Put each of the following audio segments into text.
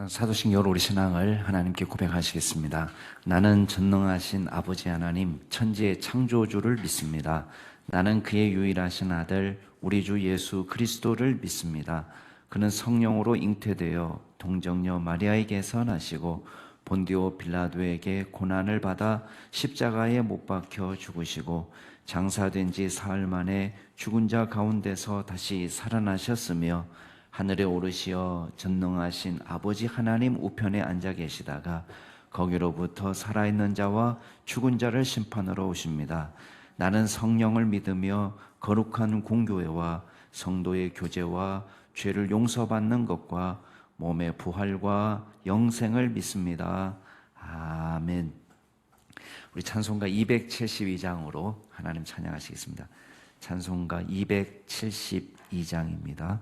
사도신경으로 우리 신앙을 하나님께 고백하시겠습니다. 나는 전능하신 아버지 하나님, 천지의 창조주를 믿습니다. 나는 그의 유일하신 아들, 우리 주 예수 그리스도를 믿습니다. 그는 성령으로 잉태되어 동정녀 마리아에게서 나시고 본디오 빌라도에게 고난을 받아 십자가에 못 박혀 죽으시고 장사된 지 사흘 만에 죽은 자 가운데서 다시 살아나셨으며 하늘에 오르시어 전능하신 아버지 하나님 우편에 앉아 계시다가 거기로부터 살아있는 자와 죽은 자를 심판하러 오십니다. 나는 성령을 믿으며 거룩한 공교회와 성도의 교제와 죄를 용서받는 것과 몸의 부활과 영생을 믿습니다. 아멘. 우리 찬송가 272장으로 하나님 찬양하시겠습니다. 찬송가 272장입니다.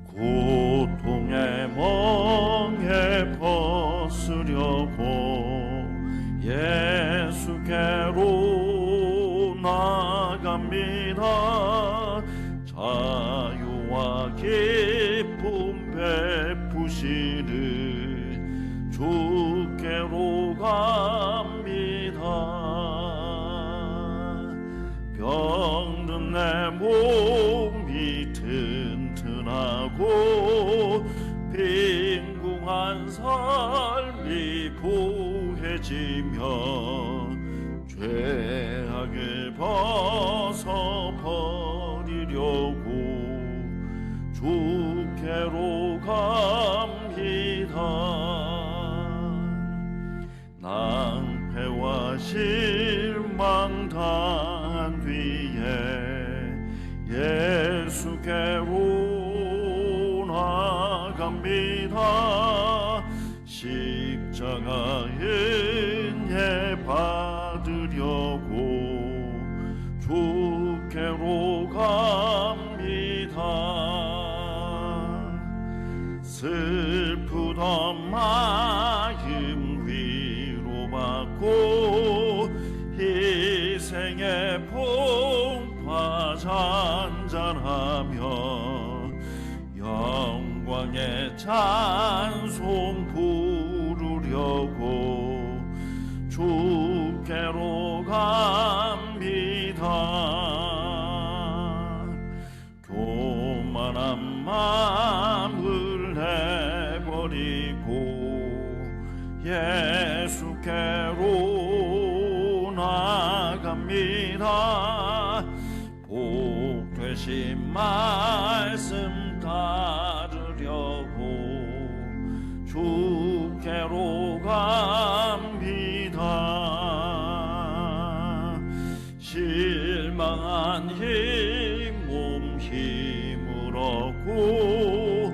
고통의 멍에 벗으려고 예수께로 나갑니다. 자유와 기쁨 베푸시는 주께로 갑니다. 병든 내 몸이 튼튼하고 빈궁한 삶이 부해지며 죄악을 벗어버리려고 주께로 갑니다. 낭패와 실망 당한 뒤에 예수께로 나갑니다. 십자가 은혜 받으려고 주께로 갑니다. 슬프던 마음 위로받고 희생의 풍파 잔잔하며 영광의 찬송 부르려고 주께로 갑니다. 교만한 마음을 내버리고 예수께로 나갑니다. 복 되신 말씀 따르려고 주께로 갑니다. 실망한 이 몸 힘을 얻고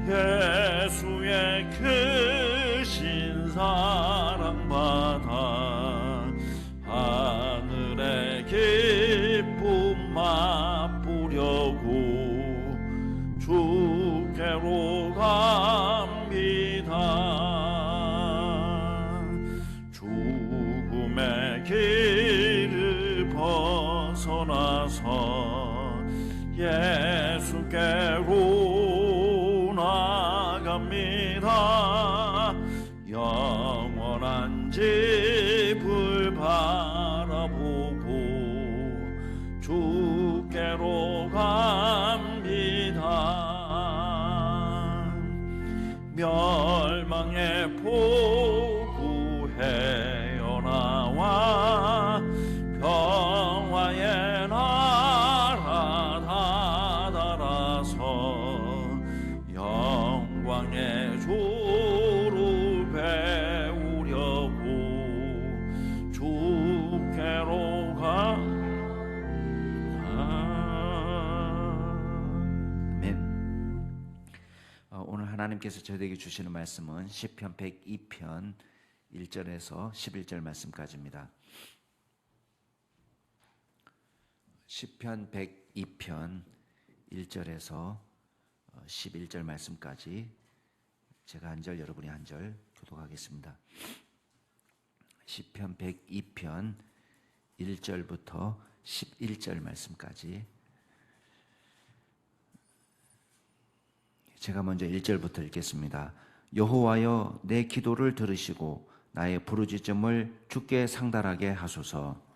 예수의 크신 사랑 받아 하늘의 기쁨 맛보려고 주께로 갑니다. 죽음의 길을 벗어나서 예수께로 나갑니다. 영원한 집을 바라보고 주께로 갑니다. 멸망의 포구 헤어나와 평화의 나라 다다라서 영광의 주를 배우려고 주께로 아멘. 오늘 하나님께서 저희에게 주시는 말씀은 시편 102편 1절에서 11절 말씀까지입니다. 시편 102편 1절에서 11절 말씀까지 제가 한 절, 여러분이 한 절 교독하겠습니다. 시편 102편 1절부터 11절 말씀까지 제가 먼저 1절부터 읽겠습니다. 여호와여, 내 기도를 들으시고 나의 부르짖음을 주께 상달하게 하소서.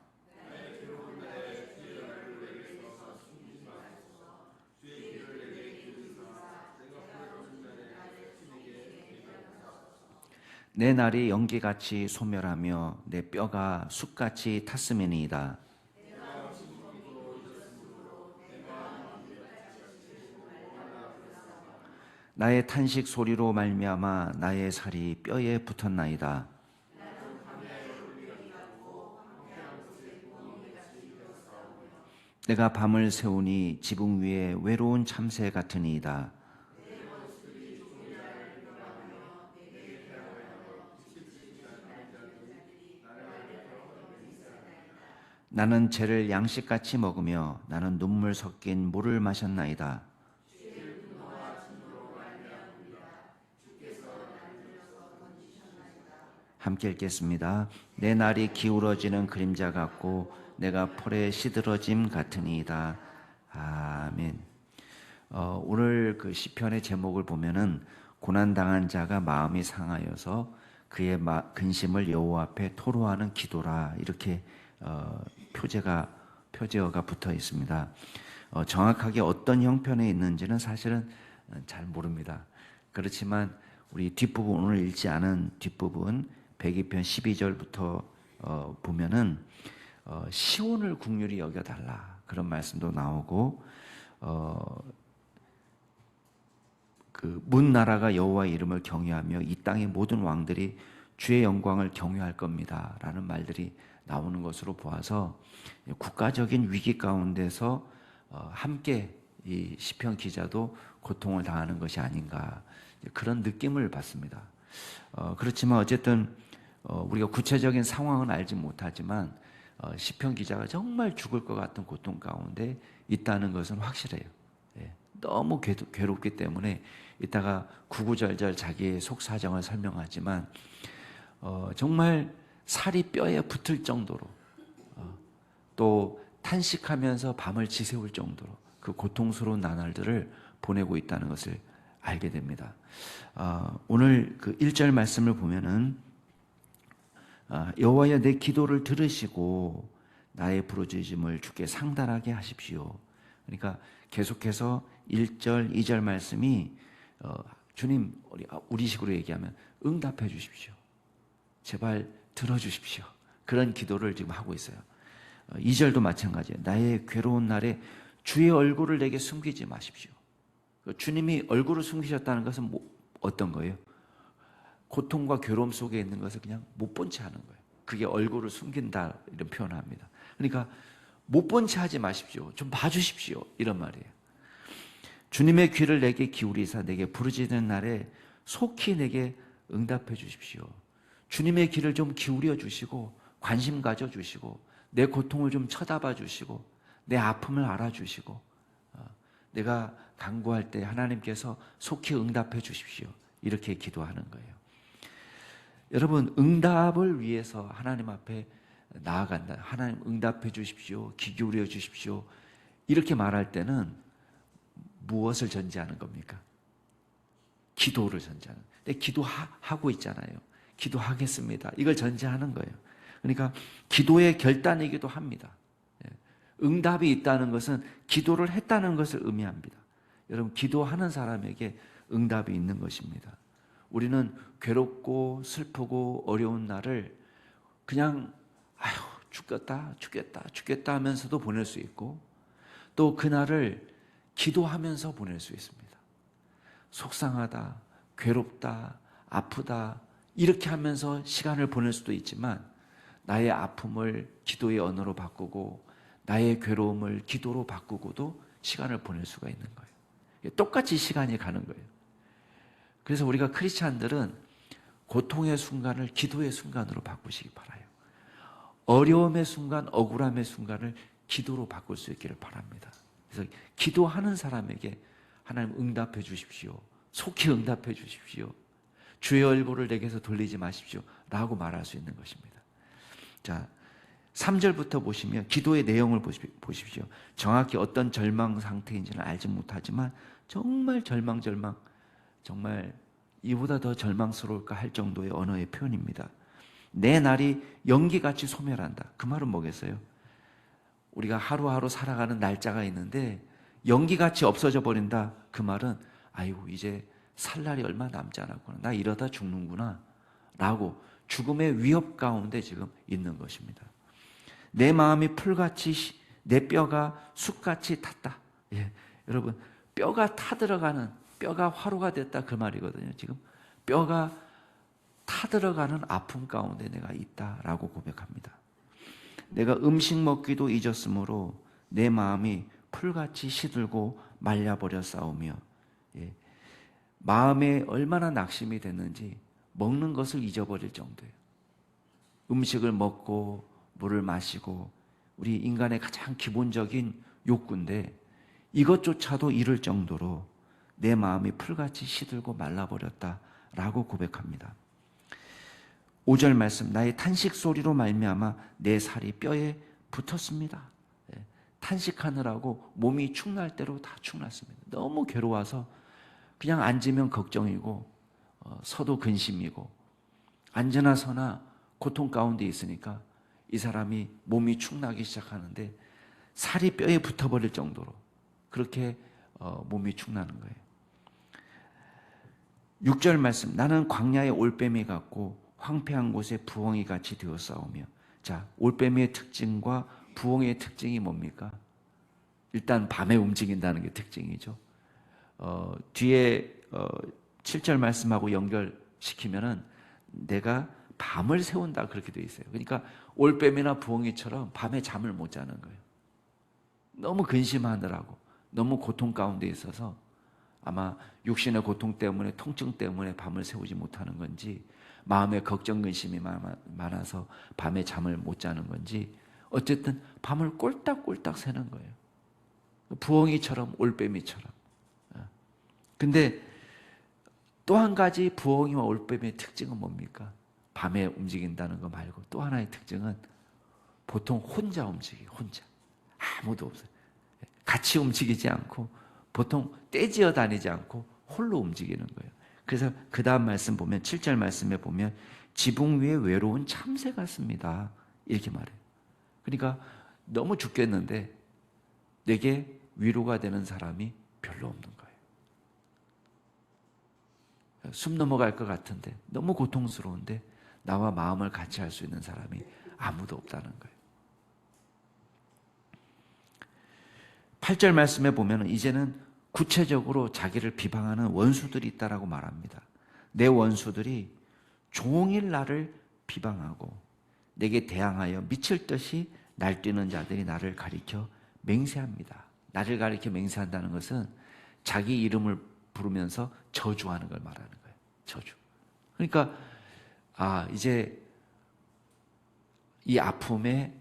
내 날이 연기같이 소멸하며 내 뼈가 숯같이 탔음이니이다. 나의 탄식 소리로 말미암아 나의 살이 뼈에 붙었나이다. 내가 밤을 새우니 지붕 위에 외로운 참새 같으니이다. 나는 죄를 양식같이 먹으며 나는 눈물 섞인 물을 마셨나이다. 함께 읽겠습니다. 내 날이 기울어지는 그림자 같고 내가 풀에 시들어짐 같으니이다. 아멘. 오늘 그 시편의 제목을 보면은 고난당한 자가 마음이 상하여서 그의 근심을 여호와 앞에 토로하는 기도라, 이렇게 표제어가 붙어 있습니다. 정확하게 어떤 형편에 있는지는 사실은 잘 모릅니다. 그렇지만 우리 뒷부분, 오늘 읽지 않은 뒷부분 102편 12절부터 보면은 시온을 긍휼히 여겨달라, 그런 말씀도 나오고 그 문 나라가 여호와의 이름을 경외하며 이 땅의 모든 왕들이 주의 영광을 경외할 겁니다 라는 말들이 나오는 것으로 보아서 국가적인 위기 가운데서 함께 이 시편 기자도 고통을 당하는 것이 아닌가, 그런 느낌을 받습니다. 그렇지만 어쨌든 우리가 구체적인 상황은 알지 못하지만 시편 기자가 정말 죽을 것 같은 고통 가운데 있다는 것은 확실해요. 너무 괴롭기 때문에 이따가 구구절절 자기의 속사정을 설명하지만 정말 살이 뼈에 붙을 정도로 또 탄식하면서 밤을 지새울 정도로 그 고통스러운 나날들을 보내고 있다는 것을 알게 됩니다. 오늘 그 1절 말씀을 보면은 여호와여, 내 기도를 들으시고 나의 부르짖음을 주께 상달하게 하십시오. 그러니까 계속해서 1절, 2절 말씀이 주님, 우리식으로 얘기하면 응답해 주십시오. 제발 들어주십시오. 그런 기도를 지금 하고 있어요. 2절도 마찬가지예요. 나의 괴로운 날에 주의 얼굴을 내게 숨기지 마십시오. 주님이 얼굴을 숨기셨다는 것은 어떤 거예요? 고통과 괴로움 속에 있는 것을 그냥 못 본 채 하는 거예요. 그게 얼굴을 숨긴다, 이런 표현을 합니다. 그러니까 못 본 채 하지 마십시오. 좀 봐주십시오, 이런 말이에요. 주님의 귀를 내게 기울이사 내게 부르짖는 날에 속히 내게 응답해 주십시오. 주님의 귀를 좀 기울여 주시고 관심 가져 주시고 내 고통을 좀 쳐다봐 주시고 내 아픔을 알아주시고 내가 간구할 때 하나님께서 속히 응답해 주십시오, 이렇게 기도하는 거예요. 여러분, 응답을 위해서 하나님 앞에 나아간다, 하나님 응답해 주십시오, 귀 기울여 주십시오, 이렇게 말할 때는 무엇을 전제하는 겁니까? 기도를 전제하는. 근데 기도하고 있잖아요. 기도하겠습니다, 이걸 전제하는 거예요. 그러니까 기도의 결단이기도 합니다. 응답이 있다는 것은 기도를 했다는 것을 의미합니다. 여러분, 기도하는 사람에게 응답이 있는 것입니다. 우리는 괴롭고 슬프고 어려운 날을 그냥 죽겠다 하면서도 보낼 수 있고, 또 그날을 기도하면서 보낼 수 있습니다. 속상하다, 괴롭다, 아프다, 이렇게 하면서 시간을 보낼 수도 있지만 나의 아픔을 기도의 언어로 바꾸고 나의 괴로움을 기도로 바꾸고도 시간을 보낼 수가 있는 거예요. 똑같이 시간이 가는 거예요. 그래서 우리가 크리스찬들은 고통의 순간을 기도의 순간으로 바꾸시기 바라요. 어려움의 순간, 억울함의 순간을 기도로 바꿀 수 있기를 바랍니다. 그래서 기도하는 사람에게 하나님 응답해 주십시오. 속히 응답해 주십시오. 주의 얼굴을 내게서 돌리지 마십시오. 라고 말할 수 있는 것입니다. 자, 3절부터 보시면 기도의 내용을 보십시오. 정확히 어떤 절망 상태인지는 알지 못하지만 정말 정말 이보다 더 절망스러울까 할 정도의 언어의 표현입니다. 내 날이 연기같이 소멸한다. 그 말은 뭐겠어요? 우리가 하루하루 살아가는 날짜가 있는데 연기같이 없어져 버린다. 그 말은 아이고 이제 살 날이 얼마 남지 않았구나. 나 이러다 죽는구나. 라고 죽음의 위협 가운데 지금 있는 것입니다. 내 마음이 풀같이 내 뼈가 숯같이 탔다. 예, 여러분 뼈가 타들어가는 뼈가 화로가 됐다 그 말이거든요. 지금 뼈가 타들어가는 아픔 가운데 내가 있다라고 고백합니다. 내가 음식 먹기도 잊었으므로 내 마음이 풀같이 시들고 말려버렸사오며 예, 마음에 얼마나 낙심이 됐는지 먹는 것을 잊어버릴 정도예요. 음식을 먹고 물을 마시고 우리 인간의 가장 기본적인 욕구인데 이것조차도 잃을 정도로 내 마음이 풀같이 시들고 말라버렸다라고 고백합니다. 5절 말씀, 나의 탄식 소리로 말미암아 내 살이 뼈에 붙었습니다. 탄식하느라고 몸이 축날 대로 다 축났습니다. 너무 괴로워서 그냥 앉으면 걱정이고 서도 근심이고 앉으나 서나 고통 가운데 있으니까 이 사람이 몸이 축나기 시작하는데 살이 뼈에 붙어버릴 정도로 그렇게 몸이 축나는 거예요. 6절 말씀, 나는 광야의 올빼미 같고 황폐한 곳에 부엉이 같이 되었사오며. 자, 올빼미의 특징과 부엉이의 특징이 뭡니까? 일단 밤에 움직인다는 게 특징이죠. 뒤에 7절 말씀하고 연결시키면은 내가 밤을 세운다 그렇게 되어 있어요. 그러니까 올빼미나 부엉이처럼 밤에 잠을 못 자는 거예요. 너무 근심하느라고 너무 고통 가운데 있어서 아마 육신의 고통 때문에 통증 때문에 밤을 세우지 못하는 건지 마음에 걱정 근심이 많아서 밤에 잠을 못 자는 건지 어쨌든 밤을 꼴딱꼴딱 새는 거예요. 부엉이처럼 올빼미처럼. 근데 또 한 가지 부엉이와 올빼미의 특징은 뭡니까? 밤에 움직인다는 거 말고 또 하나의 특징은 보통 혼자 움직여요. 혼자. 아무도 없어요. 같이 움직이지 않고 보통 떼지어 다니지 않고 홀로 움직이는 거예요. 그래서 그 다음 말씀 보면 7절 말씀에 보면 지붕 위에 외로운 참새 같습니다. 이렇게 말해요. 그러니까 너무 죽겠는데 내게 위로가 되는 사람이 별로 없는 거예요. 숨 넘어갈 것 같은데 너무 고통스러운데 나와 마음을 같이 할 수 있는 사람이 아무도 없다는 거예요. 8절 말씀에 보면 이제는 구체적으로 자기를 비방하는 원수들이 있다라고 말합니다. 내 원수들이 종일 나를 비방하고 내게 대항하여 미칠 듯이 날뛰는 자들이 나를 가리켜 맹세합니다. 나를 가리켜 맹세한다는 것은 자기 이름을 부르면서 저주하는 걸 말하는 거예요. 저주. 그러니까 이제 이 아픔의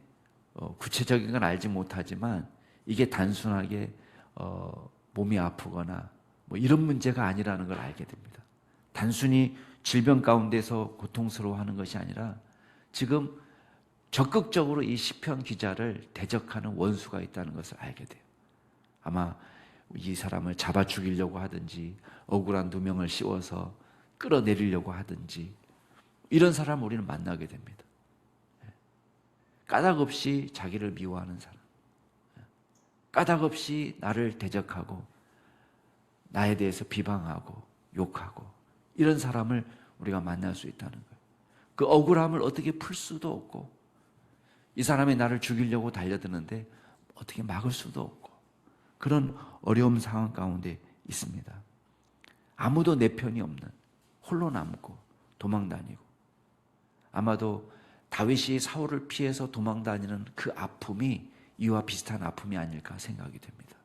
구체적인 건 알지 못하지만 이게 단순하게 몸이 아프거나 뭐 이런 문제가 아니라는 걸 알게 됩니다. 단순히 질병 가운데서 고통스러워하는 것이 아니라 지금 적극적으로 이 시편 기자를 대적하는 원수가 있다는 것을 알게 돼요. 아마 이 사람을 잡아 죽이려고 하든지 억울한 누명을 씌워서 끌어내리려고 하든지 이런 사람을 우리는 만나게 됩니다. 까닭 없이 자기를 미워하는 사람, 까닭 없이 나를 대적하고 나에 대해서 비방하고 욕하고 이런 사람을 우리가 만날 수 있다는 거예요. 그 억울함을 어떻게 풀 수도 없고 이 사람이 나를 죽이려고 달려드는데 어떻게 막을 수도 없고 그런 어려운 상황 가운데 있습니다. 아무도 내 편이 없는 홀로 남고 도망다니고 아마도 다윗이 사울을 피해서 도망다니는 그 아픔이 이와 비슷한 아픔이 아닐까 생각이 됩니다.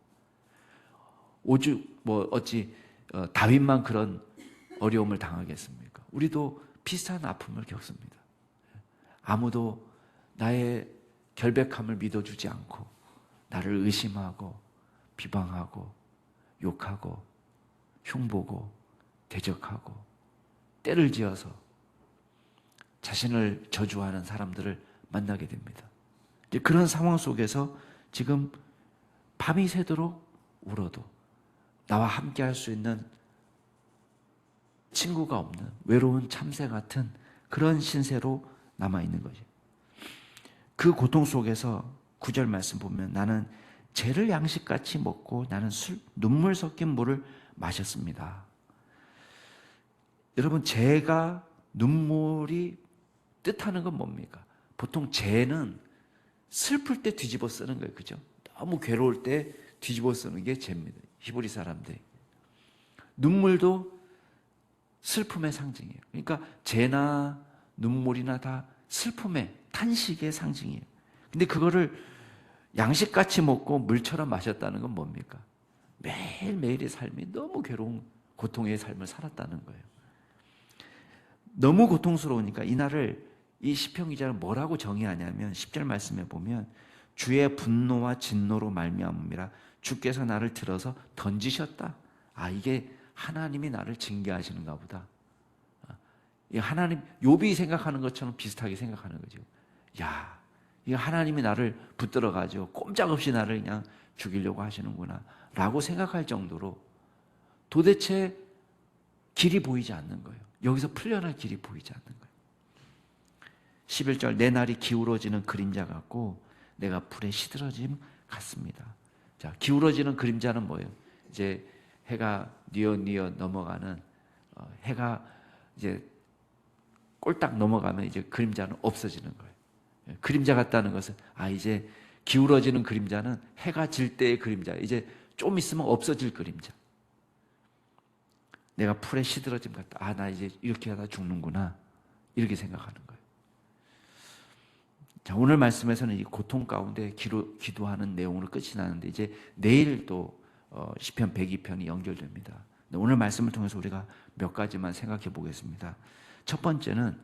오죽 어찌 다윗만 그런 어려움을 당하겠습니까? 우리도 비슷한 아픔을 겪습니다. 아무도 나의 결백함을 믿어주지 않고 나를 의심하고 비방하고 욕하고 흉보고 대적하고 때를 지어서 자신을 저주하는 사람들을 만나게 됩니다. 이제 그런 상황 속에서 지금 밤이 새도록 울어도 나와 함께 할 수 있는 친구가 없는 외로운 참새 같은 그런 신세로 남아있는 거죠. 그 고통 속에서 9절 말씀 보면 나는 죄를 양식같이 먹고 나는 눈물 섞인 물을 마셨습니다. 여러분, 죄가 눈물이 뜻하는 건 뭡니까? 보통 죄는 슬플 때 뒤집어 쓰는 거예요. 그죠? 너무 괴로울 때 뒤집어 쓰는 게 죄입니다. 히브리 사람들. 눈물도 슬픔의 상징이에요. 그러니까 죄나 눈물이나 다 슬픔의 탄식의 상징이에요. 근데 그거를 양식같이 먹고 물처럼 마셨다는 건 뭡니까? 매일매일의 삶이 너무 괴로운 고통의 삶을 살았다는 거예요. 너무 고통스러우니까 이날을 이 시편 기자는 뭐라고 정의하냐면 10절 말씀에 보면 주의 분노와 진노로 말미암음이라 주께서 나를 들어서 던지셨다. 이게 하나님이 나를 징계하시는가 보다. 하나님, 욥이 생각하는 것처럼 비슷하게 생각하는 거죠. 이거 하나님이 나를 붙들어가지고 꼼짝없이 나를 그냥 죽이려고 하시는구나 라고 생각할 정도로 도대체 길이 보이지 않는 거예요. 여기서 풀려날 길이 보이지 않는 거예요. 11절 내 날이 기울어지는 그림자 같고 내가 불에 시들어짐 같습니다. 자, 기울어지는 그림자는 뭐예요? 이제 해가 뉘어 넘어가는 해가 이제 꼴딱 넘어가면 이제 그림자는 없어지는 거예요. 그림자 같다는 것은 이제 기울어지는 그림자는 해가 질 때의 그림자, 이제 좀 있으면 없어질 그림자. 내가 풀에 시들어짐 같다. 나 이제 이렇게 하다 죽는구나. 이렇게 생각하는 거예요. 자, 오늘 말씀에서는 이 고통 가운데 기도하는 내용으로 끝이 나는데 이제 내일 또 시편 102편이 연결됩니다. 오늘 말씀을 통해서 우리가 몇 가지만 생각해 보겠습니다. 첫 번째는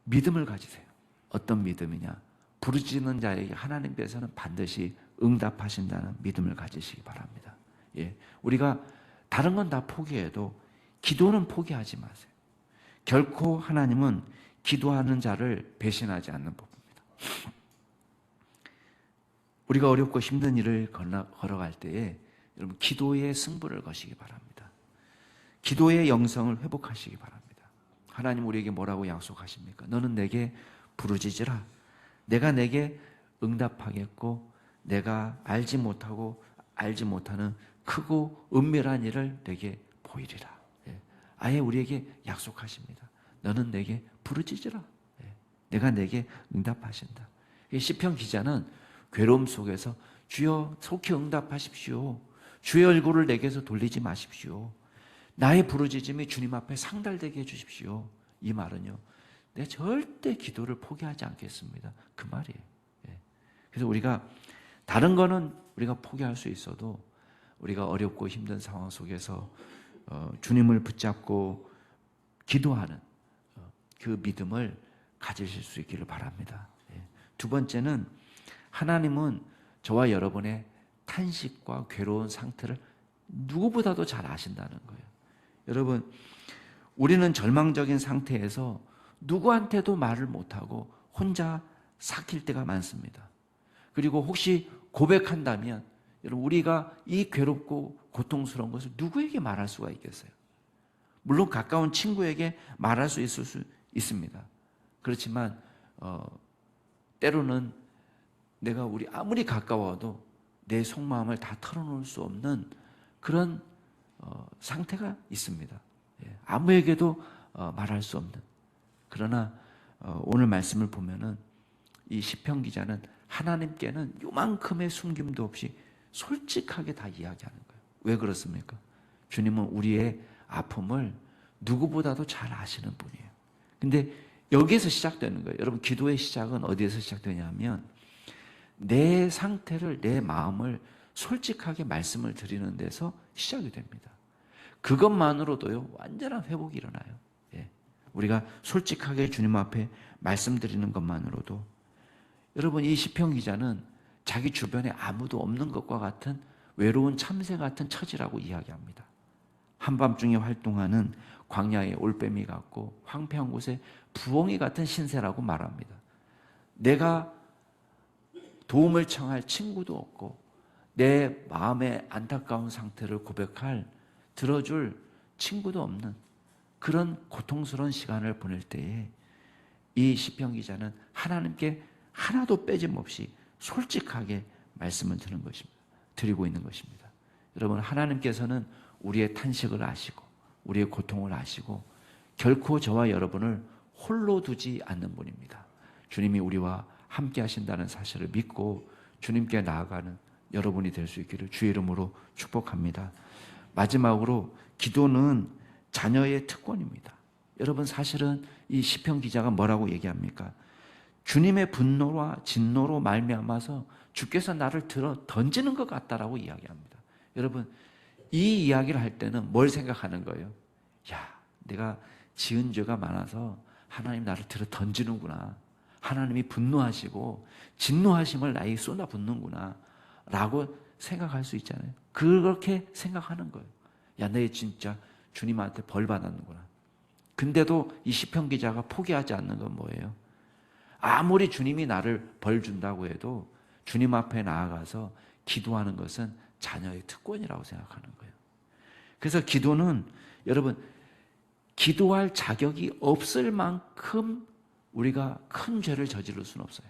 믿음을 가지세요. 어떤 믿음이냐? 부르짖는 자에게 하나님께서는 반드시 응답하신다는 믿음을 가지시기 바랍니다. 우리가 다른 건 다 포기해도 기도는 포기하지 마세요. 결코 하나님은 기도하는 자를 배신하지 않는 법입니다. 우리가 어렵고 힘든 일을 걸어갈 때에 여러분 기도의 승부를 거시기 바랍니다. 기도의 영성을 회복하시기 바랍니다. 하나님 우리에게 뭐라고 약속하십니까? 너는 내게 부르짖으라. 내가 내게 응답하겠고 내가 알지 못하고 알지 못하는 크고 은밀한 일을 내게 보이리라. 아예 우리에게 약속하십니다. 너는 내게 부르짖으라. 내가 내게 응답하신다. 시편 기자는 괴로움 속에서 주여 속히 응답하십시오. 주의 얼굴을 내게서 돌리지 마십시오. 나의 부르짖음이 주님 앞에 상달되게 해주십시오. 이 말은요, 내가 절대 기도를 포기하지 않겠습니다. 그 말이에요. 그래서 우리가 다른 거는 우리가 포기할 수 있어도 우리가 어렵고 힘든 상황 속에서 주님을 붙잡고 기도하는 그 믿음을 가지실 수 있기를 바랍니다. 두 번째는 하나님은 저와 여러분의 탄식과 괴로운 상태를 누구보다도 잘 아신다는 거예요. 여러분, 우리는 절망적인 상태에서 누구한테도 말을 못하고 혼자 삭힐 때가 많습니다. 그리고 혹시 고백한다면 여러분 우리가 이 괴롭고 고통스러운 것을 누구에게 말할 수가 있겠어요? 물론 가까운 친구에게 말할 수 있을 수 있습니다. 그렇지만 때로는 내가 아무리 가까워도 내 속마음을 다 털어놓을 수 없는 그런 상태가 있습니다. 아무에게도 말할 수 없는. 그러나 오늘 말씀을 보면은 이 시편 기자는 하나님께는 요만큼의 숨김도 없이 솔직하게 다 이야기하는 거예요. 왜 그렇습니까? 주님은 우리의 아픔을 누구보다도 잘 아시는 분이에요. 근데 여기에서 시작되는 거예요. 여러분, 기도의 시작은 어디에서 시작되냐면 내 상태를, 내 마음을 솔직하게 말씀을 드리는 데서 시작이 됩니다. 그것만으로도요, 완전한 회복이 일어나요. 우리가 솔직하게 주님 앞에 말씀드리는 것만으로도. 여러분, 이 시편 기자는 자기 주변에 아무도 없는 것과 같은 외로운 참새 같은 처지라고 이야기합니다. 한밤중에 활동하는 광야의 올빼미 같고 황폐한 곳에 부엉이 같은 신세라고 말합니다. 내가 도움을 청할 친구도 없고 내 마음의 안타까운 상태를 고백할 들어줄 친구도 없는 그런 고통스러운 시간을 보낼 때에 이 시편 기자는 하나님께 하나도 빼짐없이 솔직하게 말씀을 드리고 있는 것입니다. 여러분, 하나님께서는 우리의 탄식을 아시고 우리의 고통을 아시고 결코 저와 여러분을 홀로 두지 않는 분입니다. 주님이 우리와 함께 하신다는 사실을 믿고 주님께 나아가는 여러분이 될 수 있기를 주의 이름으로 축복합니다. 마지막으로 기도는 자녀의 특권입니다. 여러분, 사실은 이 시편 기자가 뭐라고 얘기합니까? 주님의 분노와 진노로 말미암아서 주께서 나를 들어 던지는 것 같다라고 이야기합니다. 여러분, 이 이야기를 할 때는 뭘 생각하는 거예요? 야, 내가 지은 죄가 많아서 하나님 나를 들어 던지는구나. 하나님이 분노하시고 진노하심을 나에게 쏟아붓는구나 라고 생각할 수 있잖아요. 그렇게 생각하는 거예요. 야, 내 진짜 주님한테 벌 받았는구나. 근데도 이 시편 기자가 포기하지 않는 건 뭐예요? 아무리 주님이 나를 벌 준다고 해도 주님 앞에 나아가서 기도하는 것은 자녀의 특권이라고 생각하는 거예요. 그래서 기도는 여러분, 기도할 자격이 없을 만큼 우리가 큰 죄를 저지를 수는 없어요.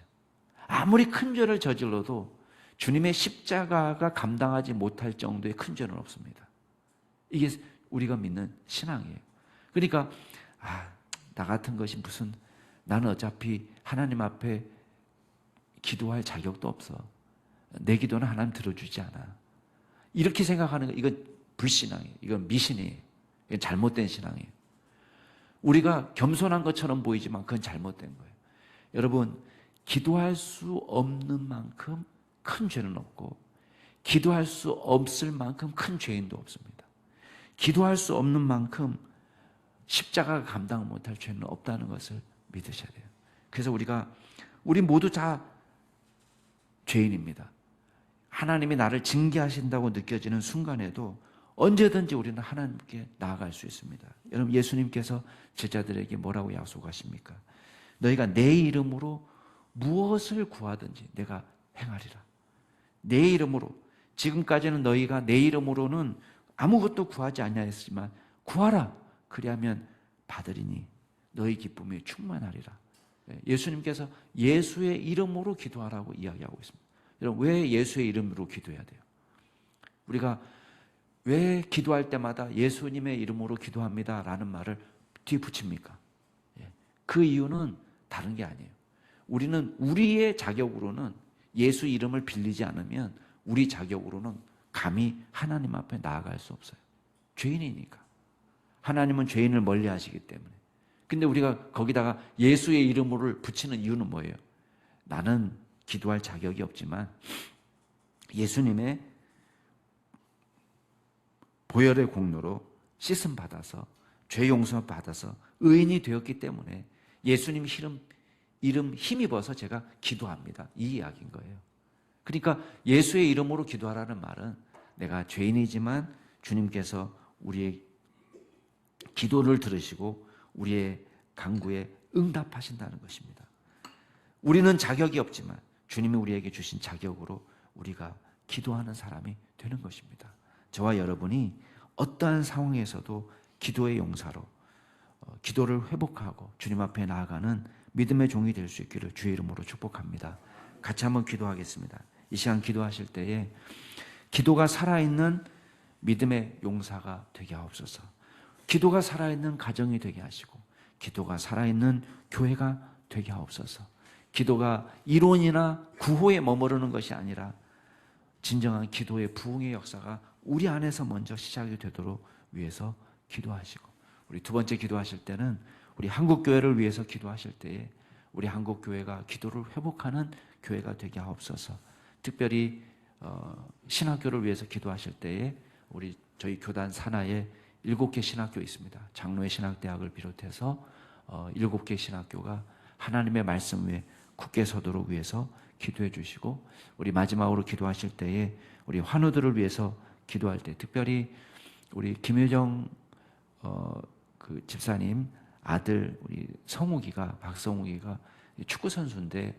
아무리 큰 죄를 저질러도 주님의 십자가가 감당하지 못할 정도의 큰 죄는 없습니다. 이게 우리가 믿는 신앙이에요. 그러니까 나 같은 것이 무슨, 나는 어차피 하나님 앞에 기도할 자격도 없어. 내 기도는 하나님 들어주지 않아. 이렇게 생각하는 거, 이건 불신앙이에요. 이건 미신이에요. 이건 잘못된 신앙이에요. 우리가 겸손한 것처럼 보이지만 그건 잘못된 거예요. 여러분, 기도할 수 없는 만큼 큰 죄는 없고 기도할 수 없을 만큼 큰 죄인도 없습니다. 기도할 수 없는 만큼 십자가가 감당 못할 죄는 없다는 것을 믿으셔야 돼요. 그래서 우리 모두 다 죄인입니다. 하나님이 나를 징계하신다고 느껴지는 순간에도 언제든지 우리는 하나님께 나아갈 수 있습니다. 여러분, 예수님께서 제자들에게 뭐라고 약속하십니까? 너희가 내 이름으로 무엇을 구하든지 내가 행하리라. 내 이름으로. 지금까지는 너희가 내 이름으로는 아무것도 구하지 아니하였지만 구하라. 그리하면 받으리니 너희 기쁨이 충만하리라. 예수님께서 예수의 이름으로 기도하라고 이야기하고 있습니다. 여러분, 왜 예수의 이름으로 기도해야 돼요? 우리가 왜 기도할 때마다 예수님의 이름으로 기도합니다 라는 말을 뒤에 붙입니까? 그 이유는 다른 게 아니에요. 우리는 우리의 자격으로는 예수 이름을 빌리지 않으면 우리 자격으로는 감히 하나님 앞에 나아갈 수 없어요. 죄인이니까. 하나님은 죄인을 멀리 하시기 때문에. 근데 우리가 거기다가 예수의 이름을 붙이는 이유는 뭐예요? 나는 기도할 자격이 없지만 예수님의 보혈의 공로로 씻음 받아서 죄 용서 받아서 의인이 되었기 때문에 예수님 이름 힘입어서 제가 기도합니다. 이 이야기인 거예요. 그러니까 예수의 이름으로 기도하라는 말은 내가 죄인이지만 주님께서 우리의 기도를 들으시고 우리의 간구에 응답하신다는 것입니다. 우리는 자격이 없지만 주님이 우리에게 주신 자격으로 우리가 기도하는 사람이 되는 것입니다. 저와 여러분이 어떠한 상황에서도 기도의 용사로 기도를 회복하고 주님 앞에 나아가는 믿음의 종이 될 수 있기를 주의 이름으로 축복합니다. 같이 한번 기도하겠습니다. 이 시간 기도하실 때에 기도가 살아있는 믿음의 용사가 되게 하옵소서. 기도가 살아있는 가정이 되게 하시고 기도가 살아있는 교회가 되게 하옵소서. 기도가 이론이나 구호에 머무르는 것이 아니라 진정한 기도의 부흥의 역사가 우리 안에서 먼저 시작이 되도록 위해서 기도하시고, 우리 두 번째 기도하실 때는 우리 한국교회를 위해서 기도하실 때에 우리 한국교회가 기도를 회복하는 교회가 되게 하옵소서. 특별히 신학교를 위해서 기도하실 때에 저희 교단 산하에 7개 신학교 있습니다. 장로의 신학대학을 비롯해서 7개 신학교가 하나님의 말씀 위에 굳게 서도록 위해서 기도해 주시고, 우리 마지막으로 기도하실 때에 우리 환우들을 위해서 기도할 때, 특별히 우리 김효정 그 집사님 아들 우리 박성욱이가 축구 선수인데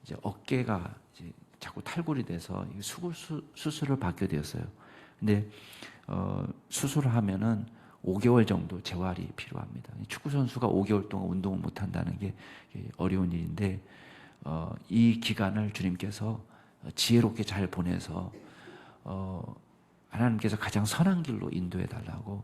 이제 어깨가 이제 자꾸 탈골이 돼서 수술을 받게 되었어요. 근데 수술을 하면은 5개월 정도 재활이 필요합니다. 축구 선수가 5개월 동안 운동을 못 한다는 게 어려운 일인데, 이 기간을 주님께서 지혜롭게 잘 보내서 하나님께서 가장 선한 길로 인도해 달라고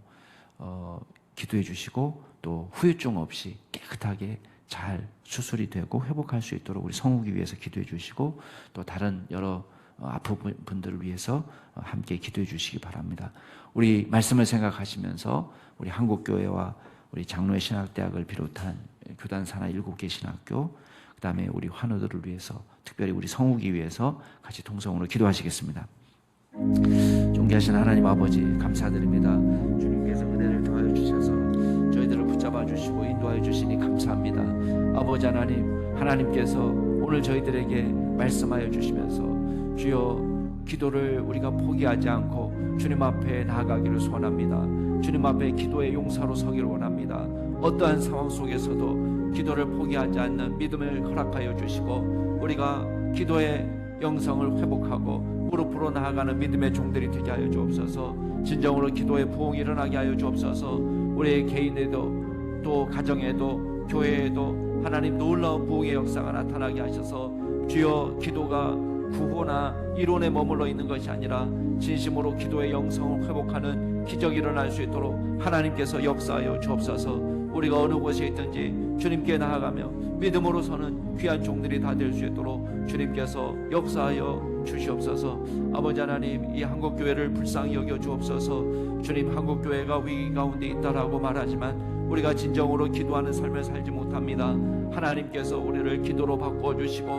기도해 주시고, 또 후유증 없이 깨끗하게 잘 수술이 되고 회복할 수 있도록 우리 성욱이 위해서 기도해 주시고, 또 다른 여러 아픈 분들을 위해서 함께 기도해 주시기 바랍니다. 우리 말씀을 생각하시면서 우리 한국교회와 우리 장로의 신학대학을 비롯한 교단 산하 7개 신학교, 그 다음에 우리 환우들을 위해서, 특별히 우리 성욱이 위해서 같이 통성으로 기도하시겠습니다. 존귀하신 하나님 아버지, 감사드립니다. 주님께서 은혜를 더하여 주셔서 저희들을 붙잡아 주시고 인도하여 주시니 감사합니다. 아버지 하나님께서 오늘 저희들에게 말씀하여 주시면서 주여, 기도를 우리가 포기하지 않고 주님 앞에 나아가기를 소원합니다. 주님 앞에 기도의 용사로 서기를 원합니다. 어떠한 상황 속에서도 기도를 포기하지 않는 믿음을 허락하여 주시고, 우리가 기도의 영성을 회복하고 무릎으로 나아가는 믿음의 종들이 되게 하여 주옵소서. 진정으로 기도의 부흥이 일어나게 하여 주옵소서. 우리의 개인에도 또 가정에도 교회에도 하나님 놀라운 부흥의 역사가 나타나게 하셔서, 주여, 기도가 구호나 이론에 머물러 있는 것이 아니라 진심으로 기도의 영성을 회복하는 기적이 일어날 수 있도록 하나님께서 역사하여 주옵소서. 우리가 어느 곳에 있든지 주님께 나아가며 믿음으로 서는 귀한 종들이 다 될 수 있도록 주님께서 역사하여 주시옵소서. 아버지 하나님, 이 한국교회를 불쌍히 여겨 주옵소서. 주님, 한국교회가 위기 가운데 있다라고 말하지만 우리가 진정으로 기도하는 삶을 살지 못합니다. 하나님께서 우리를 기도로 바꿔주시고,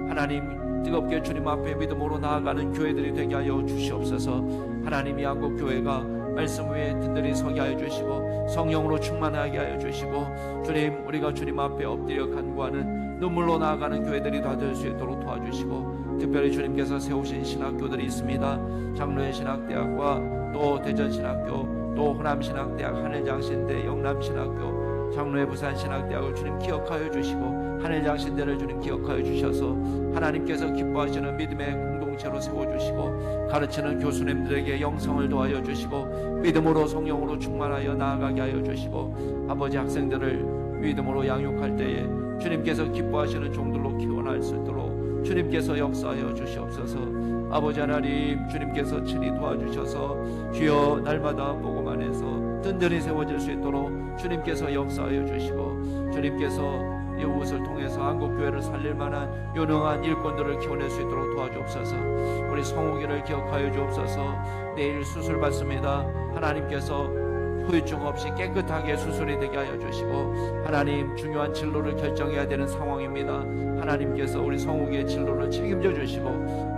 하나님 뜨겁게 주님 앞에 믿음으로 나아가는 교회들이 되게 하여 주시옵소서. 하나님, 이 한국교회가 말씀 위에 든든히 서게 하여 주시고 성령으로 충만하게 하여 주시고, 주님, 우리가 주님 앞에 엎드려 간구하는 눈물로 나아가는 교회들이 다 될 수 있도록 도와주시고, 특별히 주님께서 세우신 신학교들이 있습니다. 장로의 신학대학과 또 대전신학교, 또 호남신학대학, 하늘장신대, 영남신학교, 장로의 부산신학대학을 주님 기억하여 주시고, 하늘장신대를 주님 기억하여 주셔서 하나님께서 기뻐하시는 믿음의 공동체로 세워주시고, 가르치는 교수님들에게 영성을 도하여 주시고 믿음으로 성령으로 충만하여 나아가게 하여 주시고, 아버지, 학생들을 믿음으로 양육할 때에 주님께서 기뻐하시는 종들로 키워날 수 있도록 주님께서 역사하여 주시옵소서. 아버지 하나님, 주님께서 친히 도와주셔서 주여, 날마다 복음 안에서 든든히 세워질 수 있도록 주님께서 역사하여 주시고, 주님께서 이웃을 통해서 한국교회를 살릴 만한 유능한 일꾼들을 키워낼 수 있도록 도와주옵소서. 우리 성욱이를 기억하여 주옵소서. 내일 수술 받습니다. 하나님께서 후유증 없이 깨끗하게 수술이 되게 하여 주시고, 하나님, 중요한 진로를 결정해야 되는 상황입니다. 하나님께서 우리 성욱이의 진로를 책임져 주시고,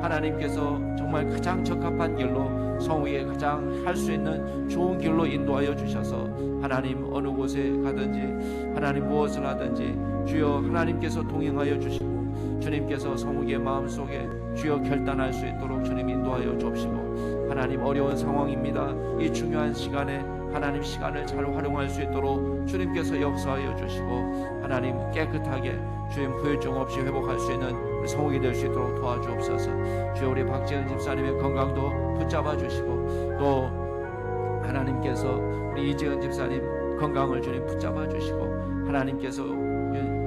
하나님께서 정말 가장 적합한 길로, 성욱이의 가장 할 수 있는 좋은 길로 인도하여 주셔서, 하나님, 어느 곳에 가든지 하나님 무엇을 하든지 주여 하나님께서 동행하여 주시고, 주님께서 성욱이의 마음속에 주여 결단할 수 있도록 주님 인도하여 주옵시고, 하나님, 어려운 상황입니다. 이 중요한 시간에 하나님 시간을 잘 활용할 수 있도록 주님께서 역사하여 주시고, 하나님 깨끗하게 주님 후유증 없이 회복할 수 있는 우리 성욱이 될 수 있도록 도와주옵소서. 주여, 우리 박재은 집사님의 건강도 붙잡아 주시고, 또 하나님께서 우리 이재은 집사님 건강을 주님 붙잡아 주시고, 하나님께서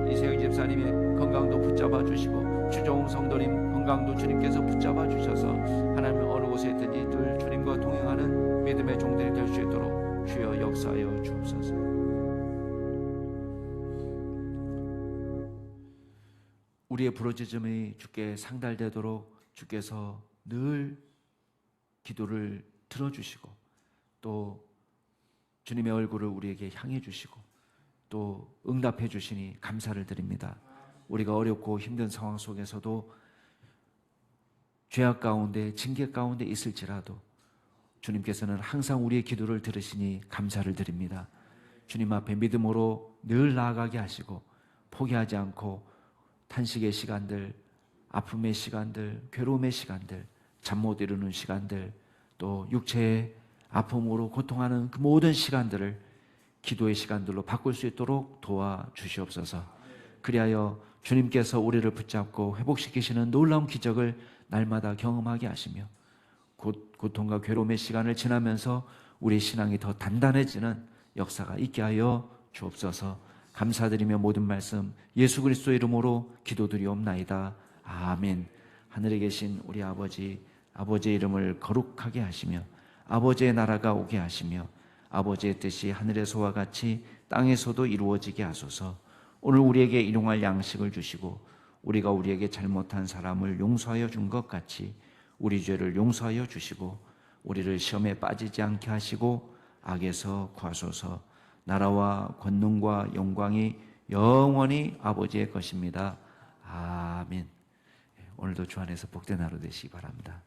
이세영 집사님의 건강도 붙잡아 주시고, 주종웅 성도님 건강도 주님께서 붙잡아 주셔서 하나님 어느 곳에 있든지 늘 주님과 동행하는 믿음의 종들이 될 수 있도록 주여 역사하여 주옵소서. 우리의 부르짖음이 주께 상달되도록 주께서 늘 기도를 들어주시고, 또 주님의 얼굴을 우리에게 향해 주시고 또 응답해 주시니 감사를 드립니다. 우리가 어렵고 힘든 상황 속에서도 죄악 가운데 징계 가운데 있을지라도 주님께서는 항상 우리의 기도를 들으시니 감사를 드립니다. 주님 앞에 믿음으로 늘 나아가게 하시고 포기하지 않고 탄식의 시간들, 아픔의 시간들, 괴로움의 시간들, 잠 못 이루는 시간들, 또 육체의 아픔으로 고통하는 그 모든 시간들을 기도의 시간들로 바꿀 수 있도록 도와주시옵소서. 그리하여 주님께서 우리를 붙잡고 회복시키시는 놀라운 기적을 날마다 경험하게 하시며 고통과 괴로움의 시간을 지나면서 우리 신앙이 더 단단해지는 역사가 있게 하여 주옵소서. 감사드리며 모든 말씀 예수 그리스도 이름으로 기도드리옵나이다. 아멘. 하늘에 계신 우리 아버지, 아버지의 이름을 거룩하게 하시며 아버지의 나라가 오게 하시며 아버지의 뜻이 하늘에서와 같이 땅에서도 이루어지게 하소서. 오늘 우리에게 일용할 양식을 주시고 우리가 우리에게 잘못한 사람을 용서하여 준 것 같이 우리 죄를 용서하여 주시고 우리를 시험에 빠지지 않게 하시고 악에서 구하소서. 나라와 권능과 영광이 영원히 아버지의 것입니다. 아멘. 오늘도 주 안에서 복된 하루 되시기 바랍니다.